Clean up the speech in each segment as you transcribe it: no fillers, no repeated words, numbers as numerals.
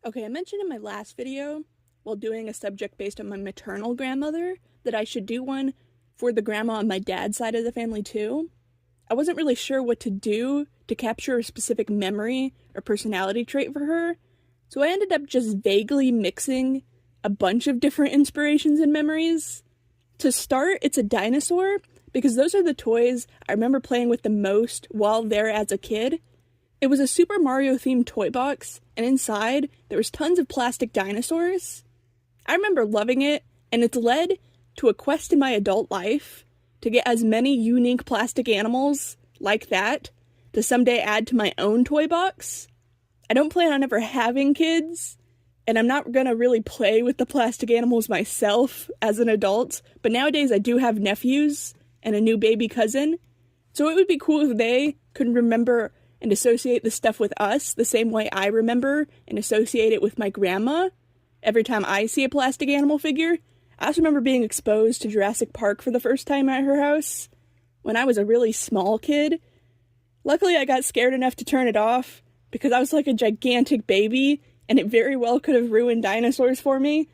Okay, I mentioned in my last video, while doing a subject based on my maternal grandmother, that I should do one for the grandma on my dad's side of the family too. I wasn't really sure what to do to capture a specific memory or personality trait for her, so I ended up just vaguely mixing a bunch of different inspirations and memories. To start, it's a dinosaur, because those are the toys I remember playing with the most while there as a kid. It was a Super Mario themed toy box, and inside there was tons of plastic dinosaurs. I remember loving it, and it's led to a quest in my adult life to get as many unique plastic animals like that to someday add to my own toy box. I don't plan on ever having kids, and I'm not gonna really play with the plastic animals myself as an adult, but nowadays I do have nephews and a new baby cousin, so it would be cool if they could remember and associate the stuff with us the same way I remember and associate it with my grandma. Every time I see a plastic animal figure, I also remember being exposed to Jurassic Park for the first time at her house when I was a really small kid. Luckily, I got scared enough to turn it off because I was like a gigantic baby and it very well could have ruined dinosaurs for me.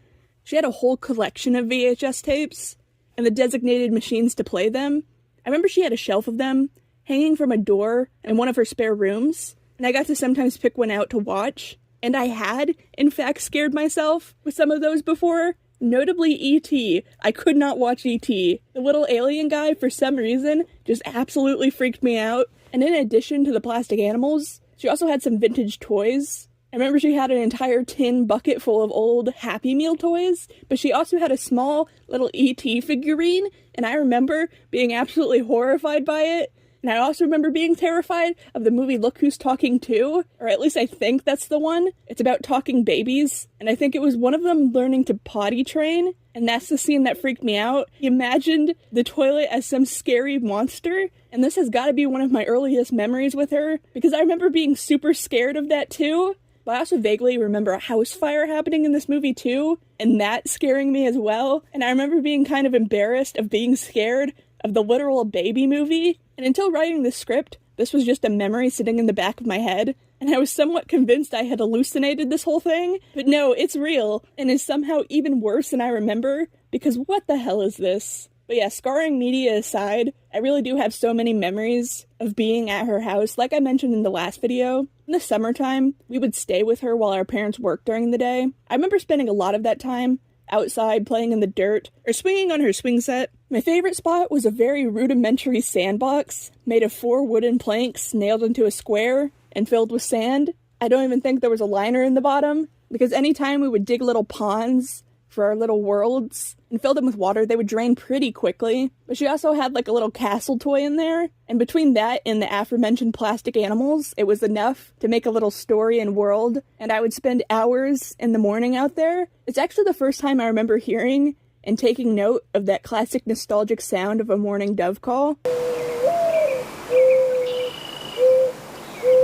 She had a whole collection of VHS tapes and the designated machines to play them. I remember she had a shelf of them hanging from a door in one of her spare rooms, and I got to sometimes pick one out to watch, and I had, in fact, scared myself with some of those before, notably E.T. I could not watch E.T. The little alien guy, for some reason, just absolutely freaked me out, and in addition to the plastic animals, she also had some vintage toys. I remember she had an entire tin bucket full of old Happy Meal toys, but she also had a small little E.T. figurine, and I remember being absolutely horrified by it. And I also remember being terrified of the movie Look Who's Talking Too, or at least I think that's the one. It's about talking babies, and I think it was one of them learning to potty train, and that's the scene that freaked me out. He imagined the toilet as some scary monster, and this has got to be one of my earliest memories with her, because I remember being super scared of that too. But I also vaguely remember a house fire happening in this movie too, and that scaring me as well. And I remember being kind of embarrassed of being scared of the literal baby movie. And until writing this script, this was just a memory sitting in the back of my head, and I was somewhat convinced I had hallucinated this whole thing. But no, it's real, and is somehow even worse than I remember, because what the hell is this? But yeah, scarring media aside, I really do have so many memories of being at her house. Like I mentioned in the last video, in the summertime, we would stay with her while our parents worked during the day. I remember spending a lot of that time outside playing in the dirt or swinging on her swing set. My favorite spot was a very rudimentary sandbox made of 4 wooden planks nailed into a square and filled with sand. I don't even think there was a liner in the bottom, because anytime we would dig little ponds for our little worlds and fill them with water, they would drain pretty quickly. But she also had like a little castle toy in there, and between that and the aforementioned plastic animals, it was enough to make a little story and world, and I would spend hours in the morning out there. It's actually the first time I remember hearing and taking note of that classic nostalgic sound of a morning dove call.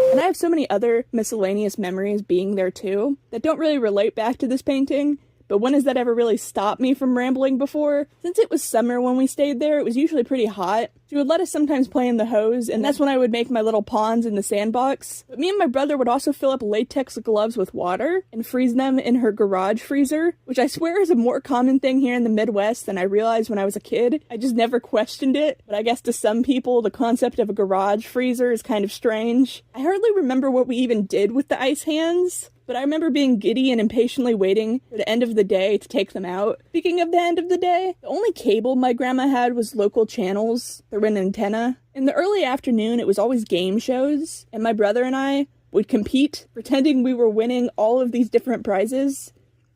And I have so many other miscellaneous memories being there too that don't really relate back to this painting. But when has that ever really stopped me from rambling before? Since it was summer when we stayed there, it was usually pretty hot. She would let us sometimes play in the hose, and that's when I would make my little ponds in the sandbox. But me and my brother would also fill up latex gloves with water and freeze them in her garage freezer, which I swear is a more common thing here in the Midwest than I realized when I was a kid. I just never questioned it, but I guess to some people, the concept of a garage freezer is kind of strange. I hardly remember what we even did with the ice hands, but I remember being giddy and impatiently waiting for the end of the day to take them out. Speaking of the end of the day, the only cable my grandma had was local channels through an antenna. In the early afternoon, it was always game shows, and my brother and I would compete, pretending we were winning all of these different prizes,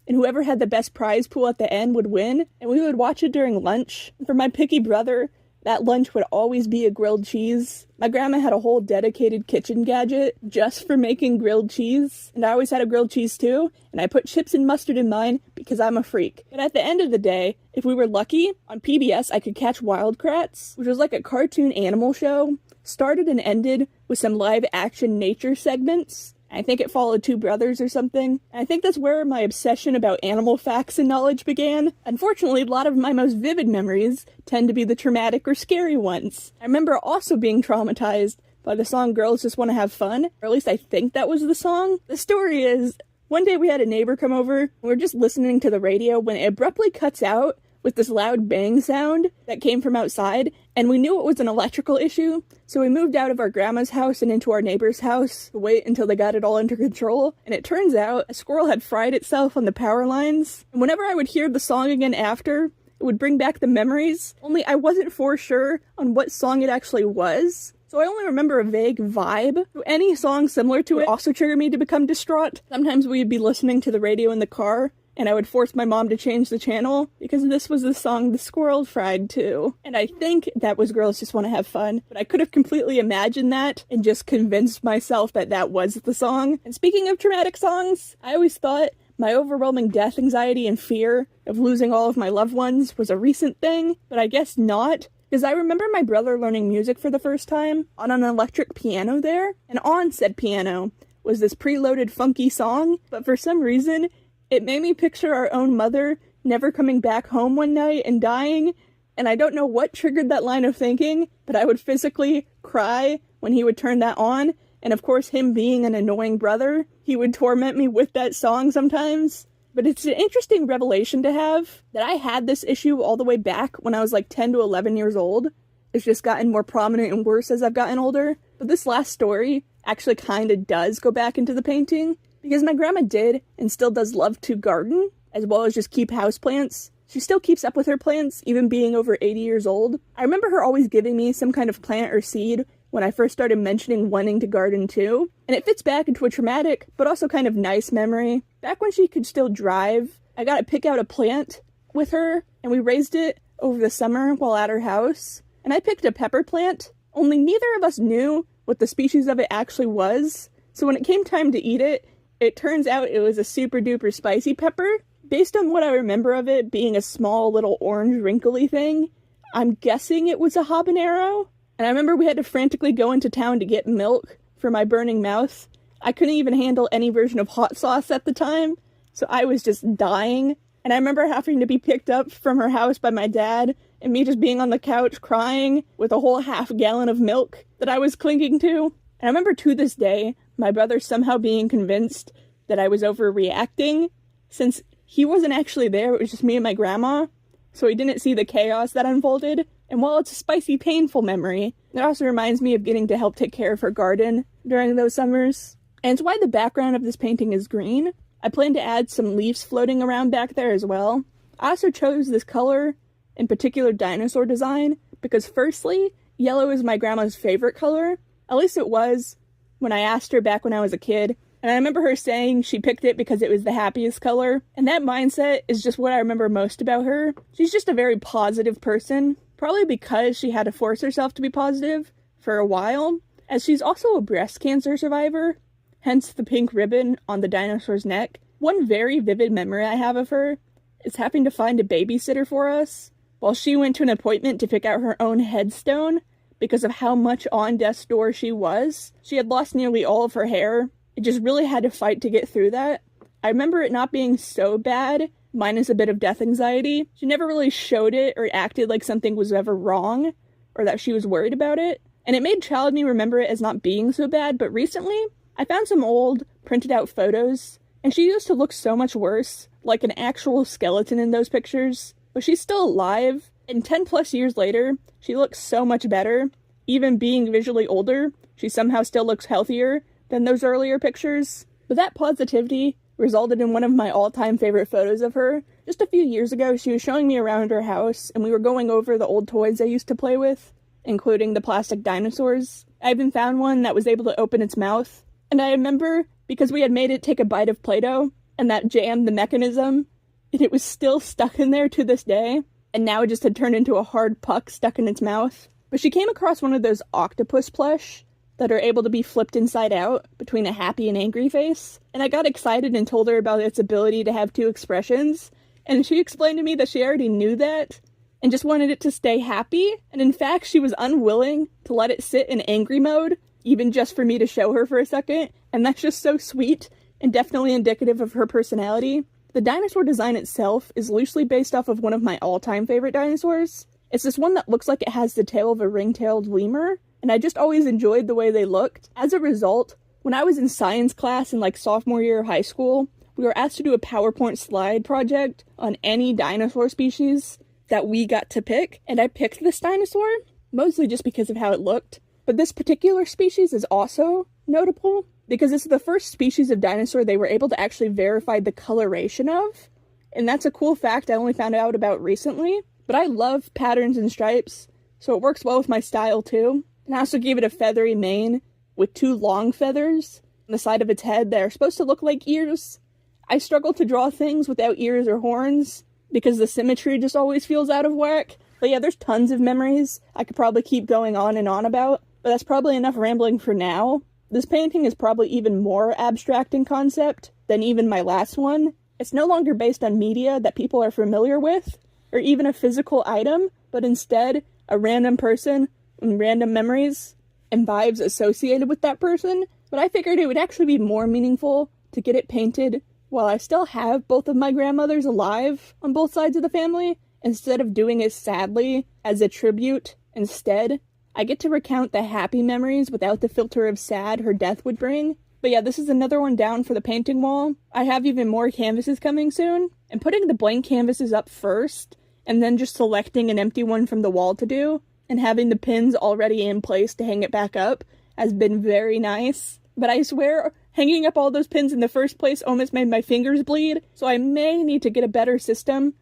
and whoever had the best prize pool at the end would win, and we would watch it during lunch. And for my picky brother, that lunch would always be a grilled cheese. My grandma had a whole dedicated kitchen gadget just for making grilled cheese, and I always had a grilled cheese too, and I put chips and mustard in mine because I'm a freak. But at the end of the day, if we were lucky, on PBS I could catch Wild Kratts, which was like a cartoon animal show, started and ended with some live action nature segments. I think it followed Two Brothers or something. And I think that's where my obsession about animal facts and knowledge began. Unfortunately, a lot of my most vivid memories tend to be the traumatic or scary ones. I remember also being traumatized by the song Girls Just Want to Have Fun, or at least I think that was the song. The story is, One day we had a neighbor come over, and we were just listening to the radio when it abruptly cuts out with this loud bang sound that came from outside, and we knew it was an electrical issue, so we moved out of our grandma's house and into our neighbor's house to wait until they got it all under control, and it turns out a squirrel had fried itself on the power lines, and whenever I would hear the song again after, it would bring back the memories, only I wasn't for sure on what song it actually was. So I only remember a vague vibe. So any song similar to it also triggered me to become distraught. Sometimes we'd be listening to the radio in the car, and I would force my mom to change the channel, because this was the song the squirrel fried to. And I think that was Girls Just Want to Have Fun, but I could have completely imagined that and just convinced myself that that was the song. And speaking of traumatic songs, I always thought my overwhelming death anxiety and fear of losing all of my loved ones was a recent thing, but I guess not. Because I remember my brother learning music for the first time on an electric piano there, and on said piano was this preloaded funky song, but for some reason, it made me picture our own mother never coming back home one night and dying, and I don't know what triggered that line of thinking, but I would physically cry when he would turn that on, and of course him being an annoying brother, he would torment me with that song sometimes. But it's an interesting revelation to have, that I had this issue all the way back when I was like 10 to 11 years old. It's just gotten more prominent and worse as I've gotten older. But this last story actually kind of does go back into the painting, because my grandma did and still does love to garden, as well as just keep houseplants. She still keeps up with her plants, even being over 80 years old. I remember her always giving me some kind of plant or seed when I first started mentioning wanting to garden too, and it fits back into a traumatic, but also kind of nice memory. Back when she could still drive, I got to pick out a plant with her, and we raised it over the summer while at her house, and I picked a pepper plant, only neither of us knew what the species of it actually was, so when it came time to eat it, it turns out it was a super duper spicy pepper. Based on what I remember of it being a small little orange wrinkly thing, I'm guessing it was a habanero. And I remember we had to frantically go into town to get milk for my burning mouth. I couldn't even handle any version of hot sauce at the time, so I was just dying. And I remember having to be picked up from her house by my dad, and me just being on the couch crying with a whole half-gallon of milk that I was clinging to. And I remember to this day, my brother somehow being convinced that I was overreacting, since he wasn't actually there, it was just me and my grandma, so he didn't see the chaos that unfolded. And while it's a spicy, painful memory, it also reminds me of getting to help take care of her garden during those summers. And it's why the background of this painting is green. I plan to add some leaves floating around back there as well. I also chose this color, in particular dinosaur design, because firstly, yellow is my grandma's favorite color. At least it was when I asked her back when I was a kid. And I remember her saying she picked it because it was the happiest color. And that mindset is just what I remember most about her. She's just a very positive person. Probably because she had to force herself to be positive for a while, as she's also a breast cancer survivor, hence the pink ribbon on the dinosaur's neck. One very vivid memory I have of her is having to find a babysitter for us while she went to an appointment to pick out her own headstone because of how much on death's door she was. She had lost nearly all of her hair. It just really had to fight to get through that. I remember it not being so bad, minus a bit of death anxiety. She never really showed it or acted like something was ever wrong or that she was worried about it. And it made child me remember it as not being so bad, but recently I found some old printed out photos and she used to look so much worse, like an actual skeleton in those pictures. But she's still alive, and 10 plus years later, she looks so much better. Even being visually older, she somehow still looks healthier than those earlier pictures. But that positivity resulted in one of my all-time favorite photos of her. Just a few years ago, she was showing me around her house, and we were going over the old toys I used to play with, including the plastic dinosaurs. I even found one that was able to open its mouth, and I remember, because we had made it take a bite of Play-Doh, and that jammed the mechanism, and it was still stuck in there to this day, and now it just had turned into a hard puck stuck in its mouth. But she came across one of those octopus plush that are able to be flipped inside out between a happy and angry face. And I got excited and told her about its ability to have two expressions. And she explained to me that she already knew that and just wanted it to stay happy. And in fact, she was unwilling to let it sit in angry mode, even just for me to show her for a second. And that's just so sweet and definitely indicative of her personality. The dinosaur design itself is loosely based off of one of my all-time favorite dinosaurs. It's this one that looks like it has the tail of a ring-tailed lemur, and I just always enjoyed the way they looked. As a result, when I was in science class in like sophomore year of high school, we were asked to do a PowerPoint slide project on any dinosaur species that we got to pick, and I picked this dinosaur, mostly just because of how it looked. But this particular species is also notable because it's the first species of dinosaur they were able to actually verify the coloration of. And that's a cool fact I only found out about recently. But I love patterns and stripes, so it works well with my style too. And I also gave it a feathery mane with 2 long feathers on the side of its head that are supposed to look like ears. I struggle to draw things without ears or horns because the symmetry just always feels out of whack. But yeah, there's tons of memories I could probably keep going on and on about, but that's probably enough rambling for now. This painting is probably even more abstract in concept than even my last one. It's no longer based on media that people are familiar with, or even a physical item, but instead a random person and random memories and vibes associated with that person. But I figured it would actually be more meaningful to get it painted while I still have both of my grandmothers alive on both sides of the family, instead of doing it sadly as a tribute. Instead, I get to recount the happy memories without the filter of sad her death would bring. But yeah, this is another one down for the painting wall. I have even more canvases coming soon, and putting the blank canvases up first, and then just selecting an empty one from the wall to do, and having the pins already in place to hang it back up, has been very nice. But I swear, hanging up all those pins in the first place almost made my fingers bleed, so I may need to get a better system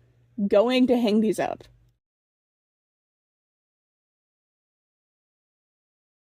going to hang these up.